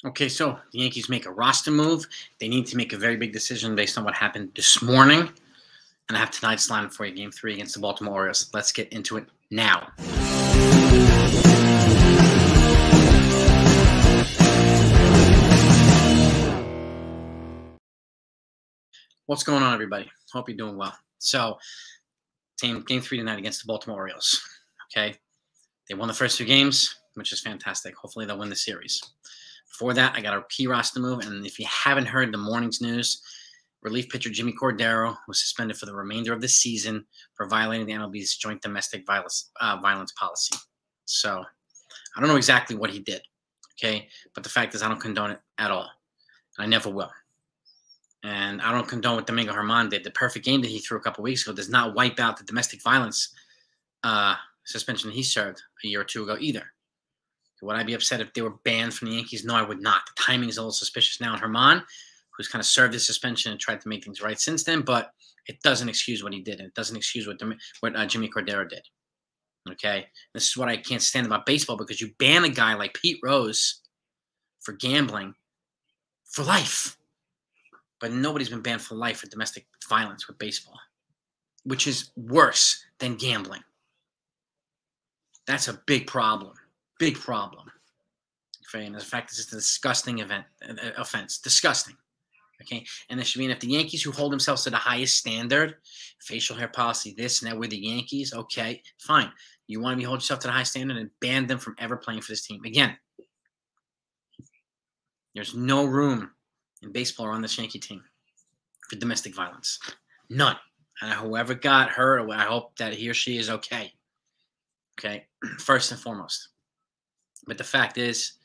Okay, so the Yankees make a roster move. They need to make a very big decision based on what happened this morning. And I have tonight's lineup for you, Game 3 against the Baltimore Orioles. Let's get into it now. What's going on, everybody? Hope you're doing well. So, Game 3 tonight against the Baltimore Orioles. Okay, they won the first 2 games, which is fantastic. Hopefully, they'll win the series. Before that, I got a key roster move, and if you haven't heard the morning's news, relief pitcher Jimmy Cordero was suspended for the remainder of the season for violating the MLB's joint domestic violence policy. So, I don't know exactly what he did, okay? But the fact is, I don't condone it at all, and I never will. And I don't condone what Domingo Germán did. The perfect game that he threw a couple weeks ago does not wipe out the domestic violence suspension he served a year or 2 ago either. Would I be upset if they were banned from the Yankees? No, I would not. The timing is a little suspicious now. And Germán, who's kind of served his suspension and tried to make things right since then, but it doesn't excuse what he did. And it doesn't excuse what Jimmy Cordero did. Okay? This is what I can't stand about baseball, because you ban a guy like Pete Rose for gambling for life. But nobody's been banned for life for domestic violence with baseball, which is worse than gambling. That's a big problem. Big problem. Okay, and the fact is, it's a disgusting offense. Disgusting. Okay, and there should be, and if the Yankees, who hold themselves to the highest standard, facial hair policy, this and that, we're the Yankees, okay, fine. You want to hold yourself to the high standard and ban them from ever playing for this team. Again, there's no room in baseball or on this Yankee team for domestic violence. None. And whoever got hurt, I hope that he or she is okay. Okay, first and foremost. But the fact is,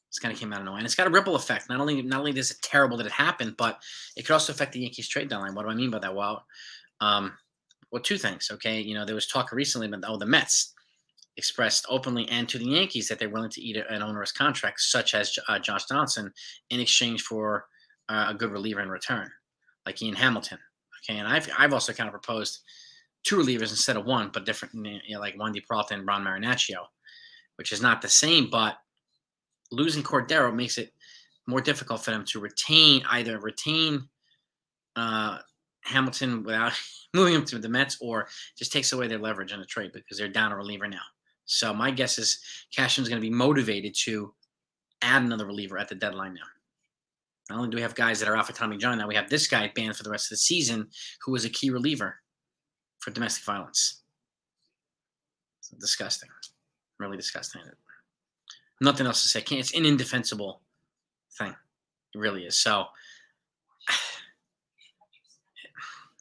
this kind of came out of nowhere. And it's got a ripple effect. Not only is it terrible that it happened, but it could also affect the Yankees trade deadline. What do I mean by that? Well, 2 things, okay? You know, there was talk recently about, the Mets expressed openly and to the Yankees that they're willing to eat an onerous contract, such as Josh Donaldson, in exchange for a good reliever in return, like Ian Hamilton. Okay, and I've also kind of proposed 2 relievers instead of 1, but different, like Wandy Peralta and Ron Marinaccio, which is not the same, but losing Cordero makes it more difficult for them to retain Hamilton without moving him to the Mets, or just takes away their leverage in a trade because they're down a reliever now. So my guess is Cashman's going to be motivated to add another reliever at the deadline now. Not only do we have guys that are out for Tommy John, now we have this guy banned for the rest of the season, who was a key reliever for domestic violence. It's disgusting. Really disgusting. Nothing else to say. It's an indefensible thing. It really is. So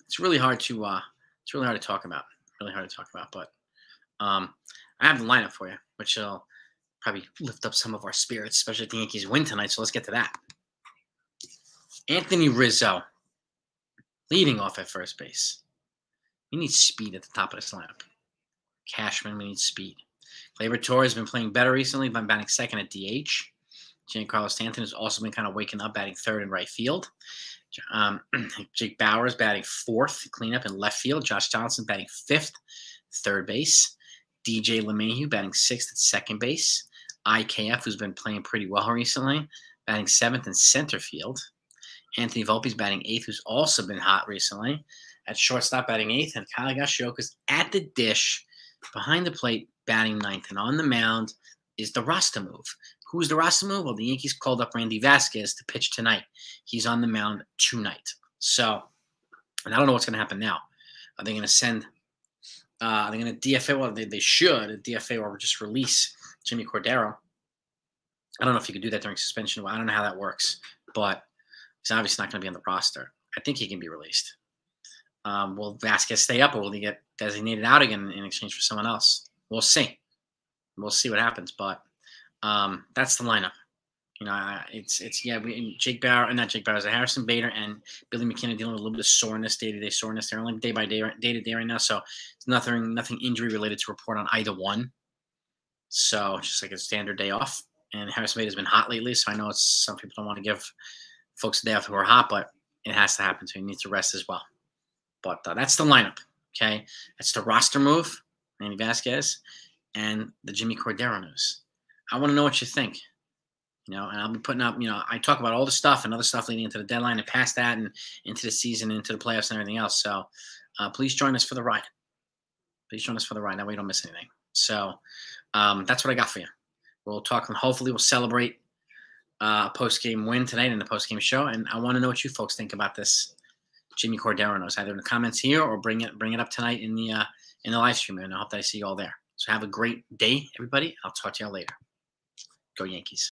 it's really hard to talk about. Really hard to talk about. But I have the lineup for you, which will probably lift up some of our spirits, especially if the Yankees win tonight. So let's get to that. Anthony Rizzo leading off at first base. We need speed at the top of this lineup. Cashman, we need speed. Gleyber Torres has been playing better recently by batting second at DH. Giancarlo Stanton has also been kind of waking up, batting third in right field. Jake Bauer is batting fourth, cleanup in left field. Josh Johnson batting fifth, third base. DJ LeMahieu batting sixth at second base. IKF, who's been playing pretty well recently, batting seventh in center field. Anthony Volpe's batting eighth, who's also been hot recently. At shortstop, batting eighth. And Kyle Higashioka's at the dish, behind the plate, batting ninth. And on the mound is the roster move. Who's the roster move? Well, the Yankees called up Randy Vasquez to pitch tonight. He's on the mound tonight. So, and I don't know what's going to happen now. Are they going to send are they going to DFA? Well, they should DFA or just release Jimmy Cordero. I don't know if you could do that during suspension. Well, I don't know how that works, but he's obviously not going to be on the roster. I think he can be released. Will Vasquez stay up, or will he get designated out again in exchange for someone else? We'll see. We'll see what happens, but that's the lineup. You know, Jake Bauer, and not Jake Bauer, Harrison Bader and Billy McKinnon dealing with a little bit of soreness, day-to-day soreness. They're only day-to-day right now, so it's nothing injury-related to report on either one. So just like a standard day off. And Harrison Bader's been hot lately, so I know some people don't want to give folks a day off who are hot, but it has to happen, so he needs to rest as well. But that's the lineup, okay? That's the roster move, Randy Vasquez, and the Jimmy Cordero news. I want to know what you think. And I'll be putting up, I talk about all the stuff and other stuff leading into the deadline and past that and into the season, into the playoffs and everything else. So please join us for the ride. Please join us for the ride. That way you don't miss anything. So that's what I got for you. We'll talk and hopefully we'll celebrate a post-game win tonight in the post-game show. And I want to know what you folks think about this Jimmy Cordero news, either in the comments here or bring it up tonight in the live stream. And I hope that I see you all there. So have a great day, everybody. I'll talk to y'all later. Go Yankees.